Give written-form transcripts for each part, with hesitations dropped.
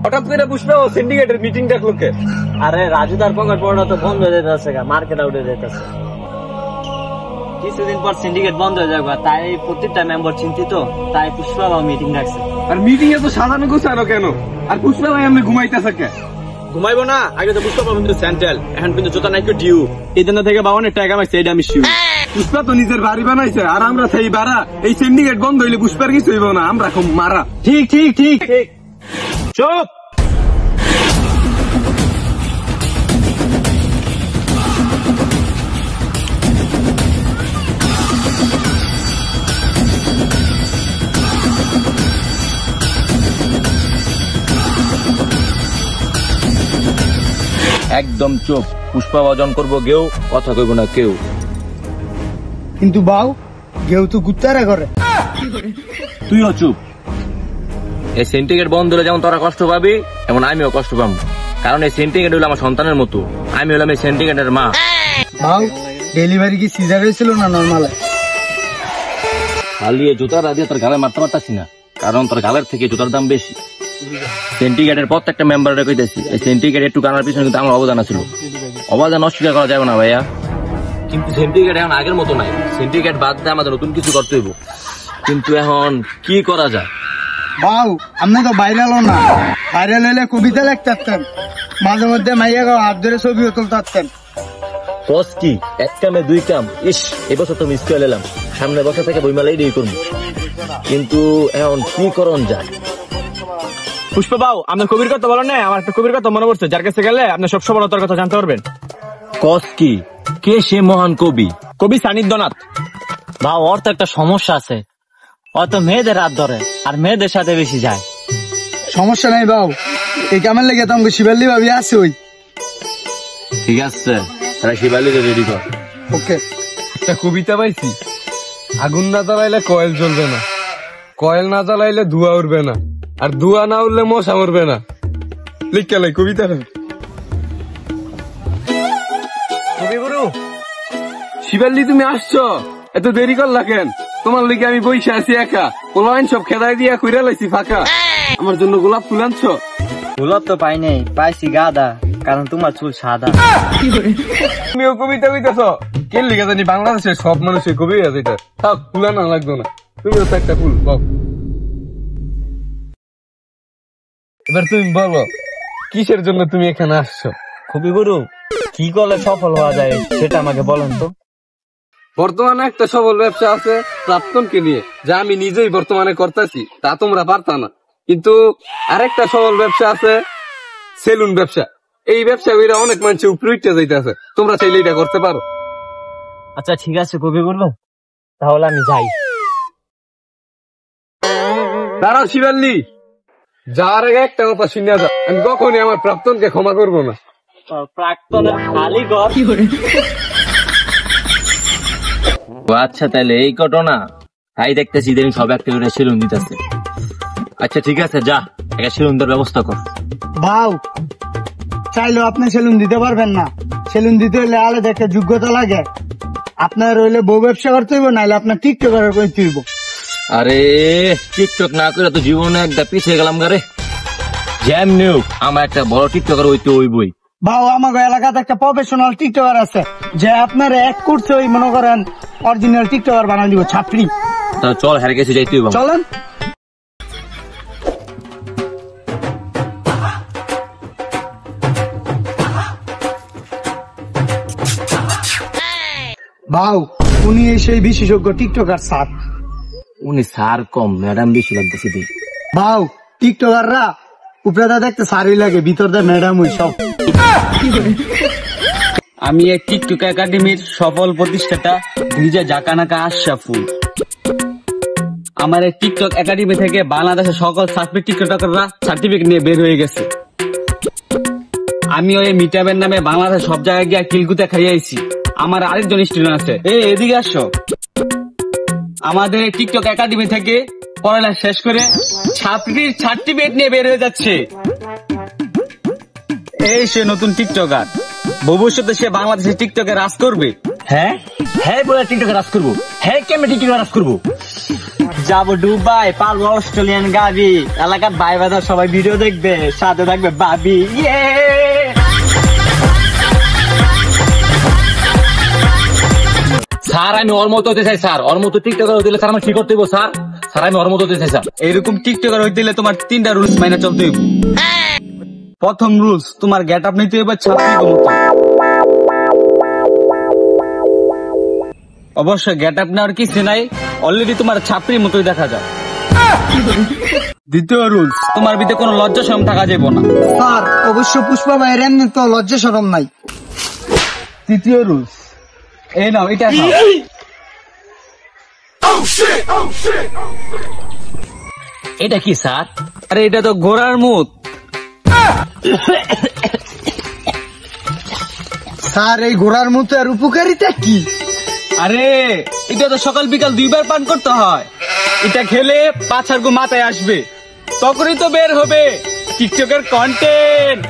হঠাৎ করে পুষ্পা ও সিন্ডিকেটের মিটিং ডাকলো কে? আরে রাজু তার পকেট পড়া তো বন্ধ হয়ে যেতেছে, মার্কেট আউট হয়ে যেতেছে। কিছুদিন পর সিন্ডিকেট বন্ধ হয়ে যাবে, তাই প্রত্যেকটা মেম্বার চিন্তিত, তাই পুষ্পা মিটিং ডাকছে। আর মিটিং এ তো সাজানো গোছানো কেন? আর পুষ্পা ভাই আমি ঘুমাইতেছে কে? ঘুমাইবো না, আগে তো পুষ্পা কিন্তু সেন্ট্রাল, এখন কিন্তু জোতা নাইকো ডিউ। এই দিন থেকে বাবানের টাকা কামাইছে, এটা আমি শিওর। পুষ্পা তো নিজের বাড়ি বানাইছে, আর আমরা সেই বাড়া। এই সিন্ডিকেট বন্ধ হইলে পুষ্পার কিছু হইব না, আমরা খুব মারা। ঠিক ঠিক ঠিক ঠিক। চুপ। একদম চুপ। পুষ্পা বজন করবো গেও, কথা কইব না কেউ। কিন্তু বাউ গেউ তো গুত্তারা করে। তুইও চুপ। এই সিন্ডিকেট বন্ধ হলে যেমন তোরা কষ্ট পাবি, এমন আমিও কষ্ট পাবো। কারণ এই সিন্ডিকেট হলো আমার সন্তানের মতো, আমি হলাম এই সিন্ডিকেটের মা। বাউ ডেলিভারি কি সিজার হয়েছিল না নর্মাল? খালি জুতার দিয়ে তোর গালে মারতে পারতাছি না, কারণ তোর গালের থেকে জুতার দাম বেশি। সিন্ডিকেটের প্রত্যেকটা মেম্বাররা কইতেছি, এই সিন্ডিকেট একটু গানার পিছনে কিন্তু আমার অবদান ছিল। অবদান অস্বীকার করা যাবে না ভাইয়া। কিন্তু সিন্ডিকেট এখন আগের মতো নাই। সিন্ডিকেট বাদ দিয়ে আমাদের নতুন কিছু করতে হইব। কিন্তু এখন কি করা যায়? বাউ আপনি তো ভাইরাল না, ভাইরাল হইলে কবিতা লিখতে পারতেন, মাঝে মধ্যে মাইয়া হাত ধরে ছবিও তুলতে পারতেন। বস কি এক কামে দুই কাম। ইস, এবছর তো মিস করে এলাম, সামনে বছর থেকে বইমেলাই দিয়ে করবো। কিন্তু এখন কি করণ যায়? পুষ্পা বাবু, আপনার কবির কথা বলেন না, আমার একটা কবির কথা মনে পড়ছে, যার কাছে গেলে আপনি সব সফলতার কথা জানতে পারবেন। কস কি? কে সে মহান কবি? কবি সানিধ্যনাথ। ভাও ওর তো একটা সমস্যা আছে, ও তো মেয়েদের হাত ধরে আর মেয়েদের সাথে বেশি যায়। সমস্যা নাই বাউ, এই কামের লেগে তো আমাকে শিবাল্লি ভাবি আছে। ওই ঠিক আছে, তারা শিবালিকে রেডি কর। ওকে। একটা কবিতা পাইছি, আগুন না জ্বালাইলে কয়েল জ্বলবে না, কয়েল না জ্বালাইলে ধোঁয়া উঠবে না, আর ধোঁয়া না উঠলে মশা মরবে না। লিখে লাই কবিতাটা। কবিগুরু শিবাল্লি, তুমি আসছো, এত দেরি করলা কেন? তোমার লিখে আমি বইসে আছি একা, পোলাইন সব খেদাই দিয়া কইরা লাইছি ফাঁকা। আমার জন্য গোলাপ ফুল আনছো? গোলাপ তো পাই নাই, পাইছি গাঁদা, কারণ তোমার চুল সাদা। তুমিও কবিতা কইতেছ? কে লিখে জানি বাংলাদেশের সব মানুষের কবি আছে এটা। থাক, ফুল আনা লাগতো না, তুমিও তো একটা ফুল বল। এবার তুমি বলো, কিসের জন্য তুমি এখানে আসছো? কবিগুরু কি করলে সফল হওয়া যায় সেটা আমাকে বলেন তো। বর্তমানে একটা সফল ব্যবসা আছে প্রাক্তনকে নিয়ে, যা আমি নিজেই বর্তমানে করতেছি, তা তোমরা পারতা না। কিন্তু আরেকটা সফল ব্যবসা আছে সেলুন ব্যবসা। এই ব্যবসা কইরা অনেক মানুষ উপরে উঠতে যাইতেছে, তোমরা চাইলে এটা করতে পারো। আচ্ছা ঠিক আছে কবিগুরু, তাহলে আমি যাই। দাঁড়াও শিবাল্লি, যাওয়ার আগে একটা কথা শুনে যাও, আমি কখনই আমার প্রাক্তনকে ক্ষমা করবো না। প্রাক্তনের খালি ঘর। আচ্ছা, তাহলে এই ঘটনা তাই দেখতেছি, ইদানিং সব একটা করে সেলুন দিতেছে। আচ্ছা ঠিক আছে, যা একটা সেলুন দেওয়ার ব্যবস্থা কর। বাউ চাইলেও আপনি সেলুন দিতে পারবেন না, সেলুন দিতে হইলে আলাদা একটা যোগ্যতা লাগে। আপনার হইলে বউ ব্যবসা করতে হইব, নাহলে আপনার টিকটকার করতে হইব। আরে টিকটক না করে তো জীবনে একটা পিছিয়ে গেলাম গারে। যেমনি হোক আমার একটা বড় টিকটকার হইতে হইবই। বাউ আমাকে এলাকাতে একটা প্রফেশনাল টিকটকার আছে, যে আপনার এক করছে ওই মনে করেন অরিজিনাল টিকটকার বানাই দিব ছাত্রী। তাহলে চল, হেরে গেছে যাইতে হইব। চলেন। বাউ উনি সেই বিশেষজ্ঞ টিকটকার স্যার। উনি স্যার কম, ম্যাডাম বেশি লাগতেছে। বাউ টিকটকাররা উপরে দেখতে স্যারই লাগে, ভিতর দিয়ে ম্যাডাম ওই সব। আমি এক টিকটক একাডেমির সফল প্রতিষ্ঠাতা ভিজা জাকানাকা আশরাফুল। আমার এই টিকটক একাডেমি থেকে বাংলাদেশের সকল টিকটকাররা সার্টিফিকেট নিয়ে বের হয়ে গেছে। আমি ওই মিটাবের নামে বাংলাদেশ সব জায়গায় গিয়ে কিলকুতে খাইয়াছি। আমার আরেকজন স্টুডেন্ট আছে, এদিকে আসো। আমাদের টিকটক একাডেমি থেকে পড়ালেখা শেষ করে ছাত্রীর সার্টিফিকেট নিয়ে বের হয়ে যাচ্ছে। এই সে নতুন টিকটকার, ভবিষ্যতে সে বাংলাদেশের টিকটকে রাজ করবে। হ্যাঁ হ্যাঁ বলে টিকটকে রাজ করবো? হ্যাঁ কেমন টিকটকে রাজ করবো? যাবো দুবাই, পারবো অস্ট্রেলিয়ান গাবি, এলাকার ভাই বাজার সবাই ভিডিও দেখবে, সাথে থাকবে বাবি। ইয়ে স্যার আমি ওর মতো হতে চাই স্যার, ওর মতো টিকটকার হতে হলে স্যার আমার কি করতে হইব স্যার? স্যার আমি ওর মতো হতে চাই স্যার। এইরকম টিকটকার হইতে হলে তোমার 3টা রুলস মাইনা চলতে হইব। প্রথম রুলস, তোমার গেট আপ নিতে হইবে ছাত্রীর মতো। অবশ্যই গেট আপ নেওয়ার কিছু নাই, অলরেডি তোমার ছাত্রীর মতোই দেখা যায়। দ্বিতীয় রুলস, তোমার ভিতরে কোনো লজ্জা শরম থাকা যাবে না। স্যার অবশ্য পুষ্পা ভাইয়ের এমনি তো লজ্জা শরম নাই। তৃতীয় রুলস, এই নাও এটা খাও। এটা কি স্যার? আরে এটা তো ঘোড়ার মুখ। স্যার এই ঘোড়ার মতো আর উপকারিতা কি? আরে এটা তো সকাল বিকাল 2 বার পান করতে হয়। এটা খেলে পাছার গো মাথায় আসবে, তখনই তো বের হবে টিকটকের কন্টেন্ট।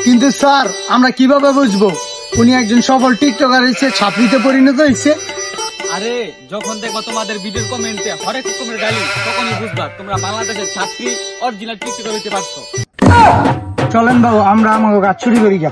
কিন্তু স্যার আমরা কিভাবে বুঝবো উনি একজন সফল টিকটকার হয়েছে, ছাত্রীতে পরিণত হয়েছে? আরে যখন দেখবা তোমাদের ভিডিওর কমেন্টে হরেক রকমের গালি, তখনই বুঝবা তোমরা বাংলাদেশের ছাত্রী অরিজিনাল টিকটকার হইতে পারছো। চলেন বাবু আমরা আমাকে গাছ চুরি করি যা।